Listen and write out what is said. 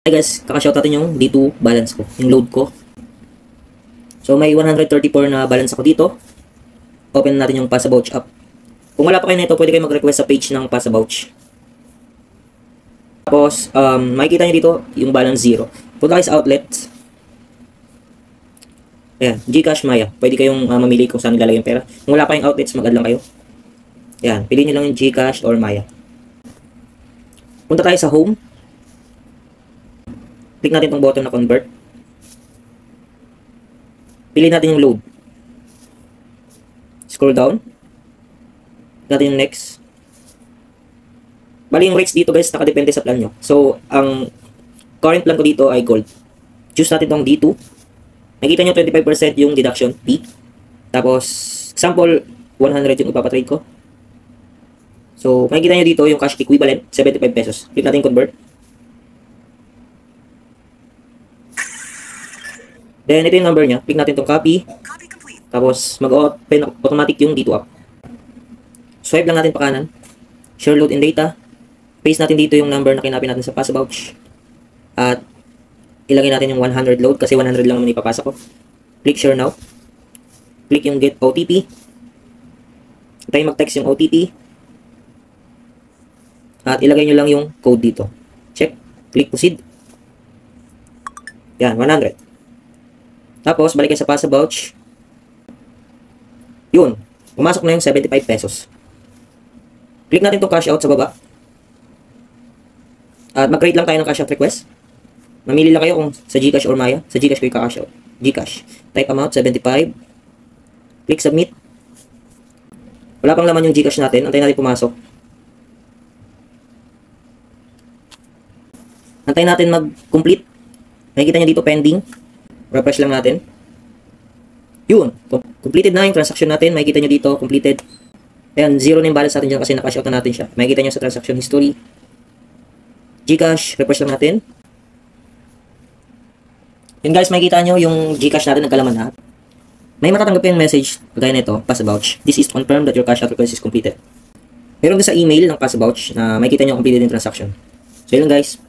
Hi guys, kakashout natin yung D2 balance ko, yung load ko. So may 134 na balance ako dito. Open natin yung Passabouch app. Kung wala pa kayo nito, pwede kayo mag-request sa page ng Passabouch. Tapos, makikita nyo dito yung balance 0. Punta kayo sa outlet. Ayan, Gcash, Maya. Pwede kayong mamili kung saan ilalagay yung pera. Kung wala pa yung outlets, mag-add lang kayo. Ayan, piliin nyo lang yung Gcash or Maya. Punta tayo sa home. Click natin itong button na convert. Piliin natin yung load. Scroll down. Click natin yung next. Bali yung rates dito guys, nakadepende sa plan nyo. So, ang current plan ko dito ay gold. Choose natin itong D2. Nakikita nyo 25% yung deduction fee. Tapos, example, 100 yung ipapatrade ko. So, makikita nyo dito yung cash equivalent, 75 pesos. Click natin convert. Then, ito yung number niya. Click natin itong copy. Tapos, mag-open automatic yung D2 app. Swipe lang natin pa kanan. Share load in data. Paste natin dito yung number na kinapin natin sa Passabouch. At, ilagay natin yung 100 load kasi 100 lang naman ipapasa ko. Click share now. Click yung get OTP. Tayo mag-text yung OTP. At, ilagay nyo lang yung code dito. Check. Click proceed. Yan, 100. Tapos, balik kayo sa Passabouch. Yun. Pumasok na yung 75 pesos. Click natin itong cash out sa baba. At mag-create lang tayo ng cash out request. Mamili lang kayo kung sa Gcash or Maya. Sa Gcash kayo ka-cash out. Gcash. Type amount, 75. Click submit. Wala pang laman yung Gcash natin. Antayin natin pumasok. Antayin natin mag-complete. Nakikita nyo dito pending. Refresh lang natin. Yun. Completed na yung transaction natin. Makikita nyo dito, completed. Ayan, 0 na yung balance natin dyan kasi nakash out na natin siya. Makikita nyo sa transaction history. Gcash, refresh lang natin. Yun guys, makikita nyo yung Gcash natin nagkalaman na. May matatanggap yung message, kagaya nito, Passabouch. This is to confirm that your cash out request is completed. Meron din sa email ng Passabouch na makikita nyo completed yung transaction. So yun guys.